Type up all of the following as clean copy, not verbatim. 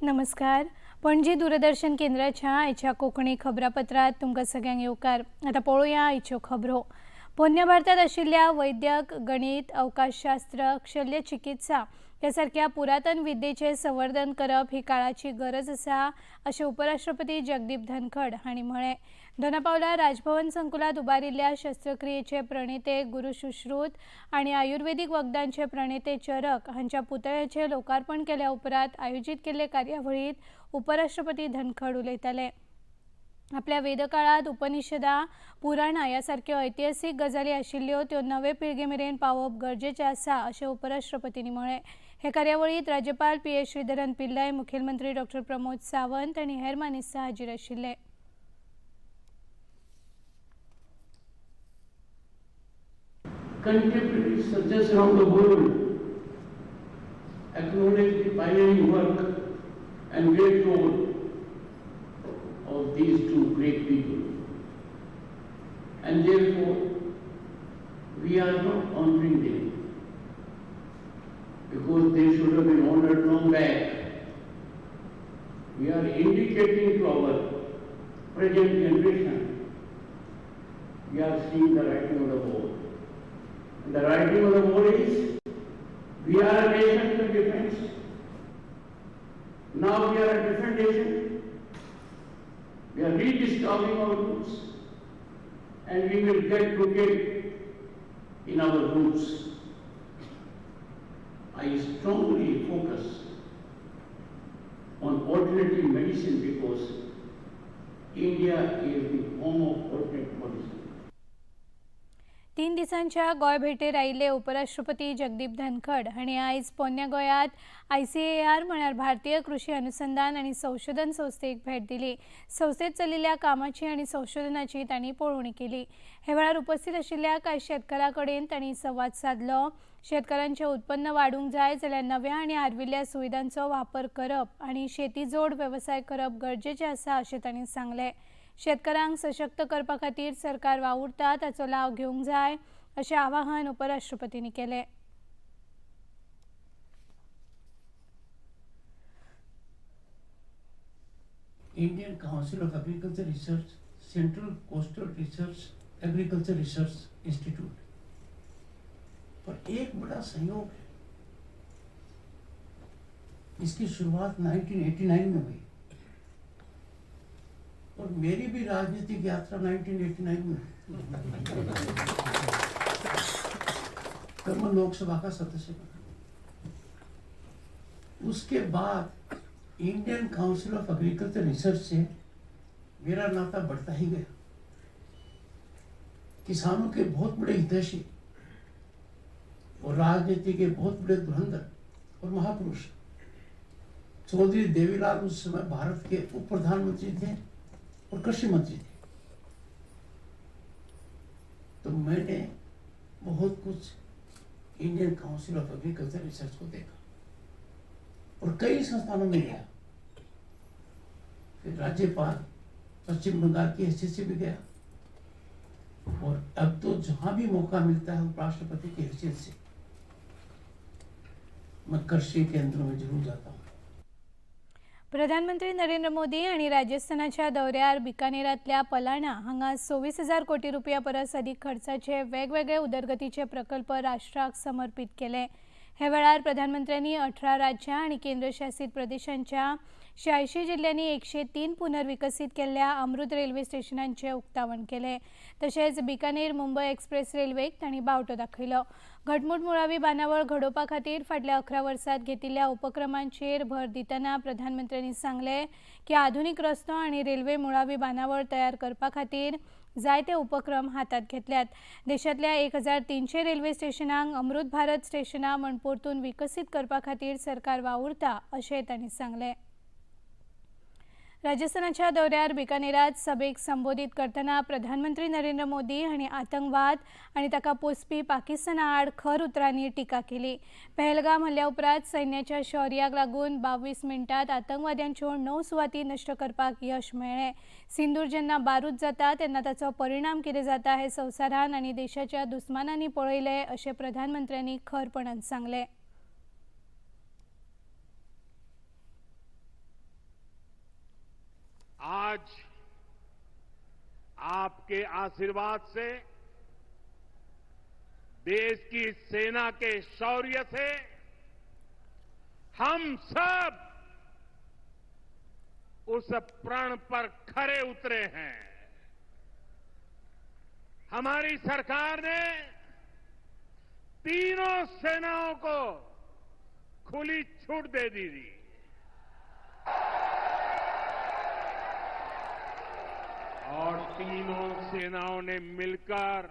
नमस्कार. पणजी दूरदर्शन केंद्राच्या आयच्या कोंकणी खबरापत्रात तुमकां सगळ्यांक येवकार. आता पळोवया आयच्यो खबरो. पोरण्या भारतांत आशिल्ल्या वैद्यक, गणित, अवकाशशास्त्र, शल्य चिकित्सा ह्या सारक्या पुरातन विद्येचें संवर्धन करप ही काळाची गरज आसा अशें उपराष्ट्रपती जगदीप धनखड हांणी म्हळें. दोनापावला राजभवन संकुलात उबारिल्ल्या शस्त्रक्रियेचे प्रणेते गुरू सुश्रुत आनी आयुर्वेदीक वखदांचे प्रणेते चरक हांच्या पुतळ्याचें लोकार्पण केल्या उपरांत आयोजीत केल्ले कार्यावळींत उपराष्ट्रपती धनखड उलयताले. आपल्या वेदकाळात उपनिषदां, पुराणां ह्या सारक्यो ऐतिहासीक गजाली आशिल्ल्यो त्यो नवे पिळगे मेरेन पावोवप गरजेचें आसा अशें उपराष्ट्रपतींनी म्हळें. हे कार्यावळींत राज्यपाल पी.एस. श्रीधरन पिल्लय, मुखेलमंत्री डॉ. प्रमोद सावंत आनी हेर मानेस्त हाजीर आशिल्ले. Contemporary searches around the world acknowledge the pioneering work and great role of these two great people. And therefore, we are not honoring them because they should have been honored long back. We are indicating to our present generation, we are seeing the writing on the wall. And the writing on the wall is, we are a nation in defense. Now we are a different nation. We are rediscovering our roots, and we will get rooted in our roots. I strongly focus on alternative medicine because India is the home of alternative medicine. 3 दिसांच्या गोंय भेटेर आयिल्ले उपराष्ट्रपती जगदीप धनखड हांणी आयज पोरण्या गोंयांत ICAR म्हळ्यार भारतीय कृषी अनुसंधान आनी संशोधन संस्थेक भेट दिली. संस्थेत चलिल्ल्या कामाची आनी संशोधनाची तांणी पळोवणी केली. हे वेळार उपस्थित आशिल्ल्या कांय शेतकारां कडेन तांणी संवाद साधलो. शेतकारांचें उत्पन्न वाडूंक जाय जाल्यार नव्या आनी आर्विल्ल्या सुविधांचो वापर करप आनी शेती जोड वेवसाय करप गरजेचें आसा अशें तांणी सांगलें. शेतकारांक सशक्त करपा खातीर सरकार वावुरता ताचो लाव घेवंक जाय अशें आवाहन उपराष्ट्रपतींनी केलें. Indian Council of Agriculture Research, Central Coastal Research, Agriculture Research Institute. पर एक बड़ा संयोग है, इसकी शुरुआत 1989 में हुई और मेरी भी राजनीतिक यात्रा 1989 में तब मैं लोकसभा का सदस्य बना. उसके बाद Indian Council of Agriculture Research से मेरा नाता बढ़ता ही गया. किसानों के बहुत बड़े हितैषी और राजनीति के बहुत बड़े धुरंधर और महापुरुष चौधरी देवीलाल उस समय भारत के उप प्रधानमंत्री थे और कृषि मंत्री थे. तो मैंने बहुत कुछ Indian Council of Agriculture research को देखा और कई संस्थानों में गया. फिर राज्यपाल पश्चिम बंगाल की हैसियत से भी गया और अब तो जहां भी मौका मिलता है उपराष्ट्रपति की हैसियत से मैं कृषि केंद्रों में जरूर जाता हूँ. प्रधानमंत्री नरेंद्र मोदी हांणी राजस्थानाच्या दौऱ्यार बिकानेरांतल्या पलाणा हांगा 26,000 कोटी रुपया परस अधिक खर्चाचे वेगवेगळे उदरगतीचे प्रकल्प राष्ट्राक समर्पित केले. हे वेळार प्रधानमंत्र्यांनी 18 राज्यां आनी केंद्रशासित प्रदेशांच्या 86 जिल्ल्यांनी 103 पुनर्विकसीत केल्ल्या अमृत रेल्वे स्टेशनांचे उक्तावण केले. तशेंच बिकानेर मुंबय एक्सप्रेस रेल्वेक तांणी बावटो दाखयलो. घटमूट मुळावी बांदावळ घडोवपा खातीर फाटल्या 11 वर्सांत घेतिल्ल्या उपक्रमांचेर भर दितना प्रधानमंत्र्यांनी सांगले की आधुनीक रस्तो आनी रेल्वे मुळावी बांदावळ तयार करपा खातीर जायते उपक्रम हातात घेतल्यात. देशांतल्या 1300 रेल्वे स्टेशनांक अमृत भारत स्टेशनां म्हण परतून विकसीत करपा खातीर सरकार वावुरता अशें तांणी सांगलें. राजस्थानाच्या दौऱ्यार बिकानेरांत सभेक संबोधीत करतना प्रधानमंत्री नरेंद्र मोदी हांणी आतंकवाद आनी ताका पोसपी पाकिस्ताना आड खर उतरांनी टिका केली. पहलगाम हल्ल्या उपरांत सैन्याच्या शौर्याक लागून 22 मिनटांत आतंकवाद्यांच्यो 9 सुवाती नश्ट करपाक यश मेळ्ळें. सिंदूर जेन्ना बारूद जाता तेन्ना ताचो परिणाम कितें जाता हें संवसारान आनी देशाच्या दुस्मानांनी पळयलें अशें प्रधानमंत्र्यांनी खरपणान सांगलें. आशीर्वाद से, देश की सेना के शौर्य से हम सब उस प्रण पर खरे उतरे हैं। हमारी सरकार ने तीनों सेनाओं को खुली छूट दे दी थी। और तीनों सेनाओं ने मिलकर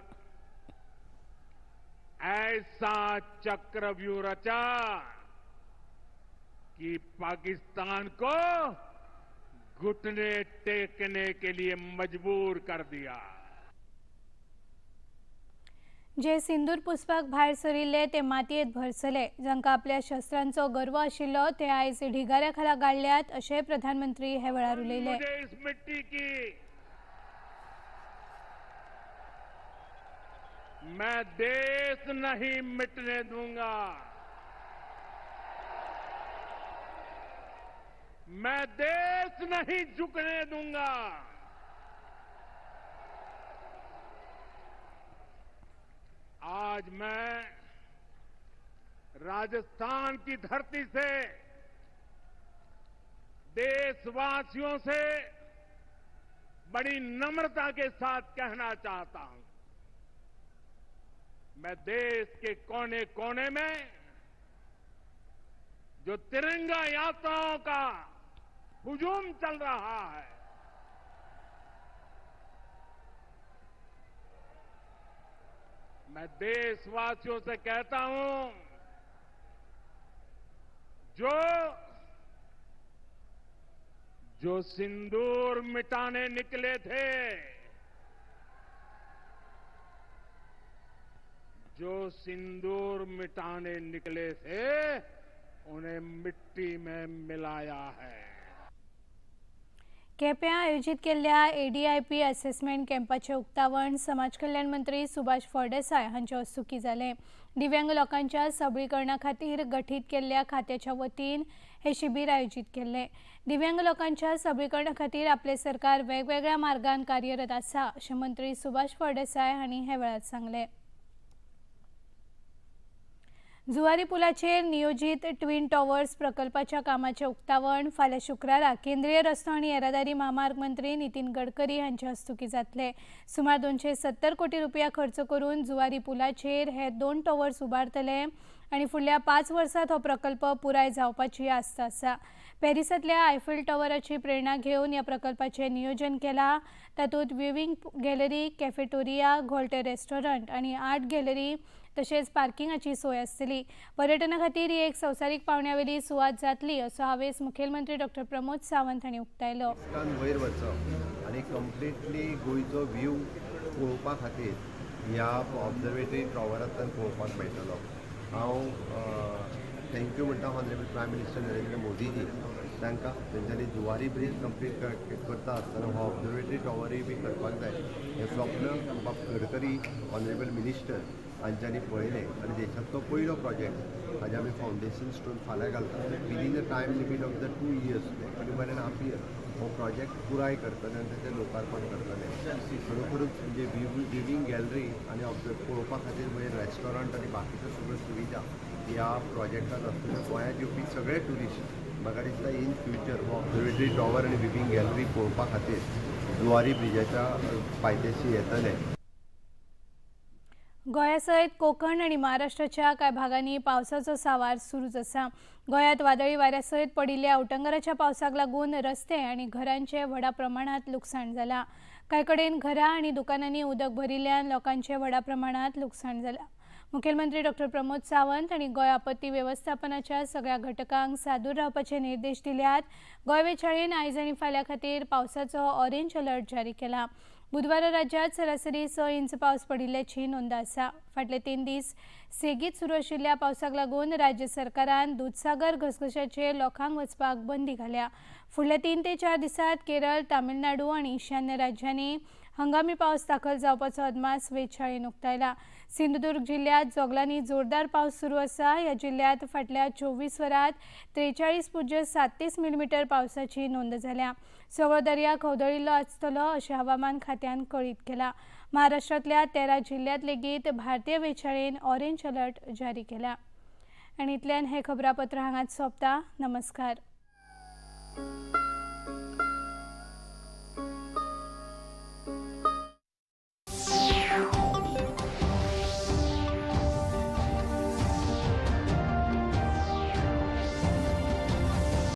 ऐसा चक्रव्यूह रचा कि पाकिस्तान को घुटने टेकने के लिए मजबूर कर दिया। जे सिंदूर पुष्पक भायर सरिल्ले ते मातयेत भरसले, जांकां आपल्या शस्त्रांचो गर्व आशिल्लो ते आयज ढिगाऱ्या खाला गाळल्यात, अशें प्रधानमंत्री हे वेळार उलयले। मुझे इस मिट्टी की मैं देश नहीं मिटने दूंगा, मैं देश नहीं झुकने दूंगा। आज मैं राजस्थान की धरती से देशवासियों से बड़ी नम्रता के साथ कहना चाहता हूं, मैं देश के कोने कोने में जो तिरंगा यात्राओं का हुजूम चल रहा है, मैं देशवासियों से कहता हूं, जो सिंदूर मिटाने निकले थे, जो सिंदूर मिटाने निकले थे, उन्हें मिट्टी में मिलाया है। केप्यां आयोजित केल्ल्या एडीआयपी असेसमेंट कॅम्पाचे उक्तावण समाज कल्याण मंत्री सुभाष फळदेसाय हांचे हस्तुकीं जालें। दिव्यांग लोकांच्या सबळीकरणा खातीर गठीत केल्ल्या खात्याच्या वतीन हे शिबीर आयोजित केल्लें। दिव्यांग लोकांच्या सबळीकरणा खातीर आपले सरकार वेगवेगळ्या मार्गान कार्यरत आसा, अशें मंत्री सुभाष फळदेसाय हांणी हे वेळार सांगलें। जुवारी पुलाचेर नियोजित ट्विन टॉवर्स प्रकल्पाच्या कामाचे उक्तावण फाल्यां शुक्रारा केंद्रीय रस्तो आनी येरादारी महामार्ग मंत्री नितीन गडकरी हांचे हस्तुकीं जातले। सुमार 270 कोटी रुपया खर्च करून जुवारी पुलाचेर हे 2 टॉवर्स उबारतले आनी फुडल्या 5 वर्सांत हो प्रकल्प पुराय जावपाची आस्त आसा। पॅरिसांतल्या आयफेल टॉवराची प्रेरणा घेवन ह्या प्रकल्पाचें नियोजन केलां। तातूंत विविंग गॅलरी, कॅफेटोरिया, घोळटे रेस्टॉरंट आनी आर्ट गॅलरी तशेंच पार्किंगाची सोय आसतली। पर्यटना खातीर ही एक संवसारीक पावंड्यावेली सुवात जातली, असो हावेस मुखेलमंत्री डॉ. प्रमोद सावंत हांणी उक्तायलो। वयर वचप आनी कंप्लिटली गोंयचो व्यू पळोवपा खातीर ह्या ऑब्जर्वेटरी टॉवरांतल्यान पळोवपाक मेळटलो। हांव थँक्यू म्हणटा honourable prime minister Narendra Modiji तांकां, तेंच्यांनी जुवारी ब्रीज कंप्लीट करता आसतना हो ऑब्जर्वेटरी टॉवरूय बी करपाक जाय हें स्वप्न बाब गडकरी ऑनरेबल मिनिस्टर हांच्यांनी पळयलें आनी देशांतलो पयलो प्रोजेक्ट हाजे आमी फावंडेशन स्टोन फाल्यां घालतात। Within the time limit of the 2 years 1.5 years हो प्रोजेक्ट पुराय करतले आनी ताचें लोकार्पण करतले। खरोखरूच म्हणजे विविंग गॅलरी आनी पळोवपा खातीर वयर रेस्टॉरंट आनी बाकीच्यो सगळ्यो सुविधा ह्या प्रोजेक्टांत आसतल्यो। गोंयांत येवपी सगळे ट्युरिस्ट म्हाका दिसता इन फ्युचर हो ऑब्जर्वेटरी टॉवर आनी विविंग गॅलरी पळोवपा खातीर जुवारी ब्रिजाच्या पायथ्याशी येतले। गोंया सयत कोकण आनी महाराष्ट्राच्या कांय भागांनी पावसाचो सांवार सुरूच आसा। गोंयांत वादळी वाऱ्या सयत पडिल्ल्या अवटंगराच्या पावसाक लागून रस्ते आनी घरांचे व्हडा प्रमाणांत लुकसाण जालां। कांय कडेन घरां आनी दुकानांनी उदक भरिल्ल्यान लोकांचे व्हडा प्रमाणांत लुकसाण जालां। मुखेलमंत्री डॉ. प्रमोद सावंत हांणी गोंय आपत्ती वेवस्थापनाच्या सगळ्या घटकांक सादूर रावपाचे निर्देश दिल्यात। गोंय वेळेन आयज आनी फाल्यां खातीर पावसाचो ऑरेंज अलर्ट जारी केला। बुधवारा राज्यात सरासरी 6 इंच पावस पडिल्ल्याची नोंद आसा। फाटले 3 दीस सेगीत सुरू आशिल्ल्या पावसाक लागून राज्य सरकारान दूधसागर घसघश्याचेर लोकांक वचपाक बंदी घाल्या। फुडल्या 3 ते 4 दिसांत केरळ, तामिळनाडू आनी ईशान्य राज्यांनी हंगामी पावस दाखल जावपाचो अदमास वेधशाळेन उक्तायला. सिंधुदुर्ग जिल्ह्यात जोगलांनी जोरदार पावस सुरू आसा. ह्या जिल्ह्यात फाटल्या 24 वरांत 43.37 मिलीमीटर पावसाची नोंद जाल्या. सगळो दर्या खवदळिल्लो आसतलो अशें हवामान खात्यान कळीत केला. महाराष्ट्रांतल्या 13 जिल्ह्यांत लेगीत भारतीय वेधशाळेन ऑरेंज अलर्ट जारी केला. आनी इतल्यान हें खबरापत्र हांगाच सोंपता. नमस्कार.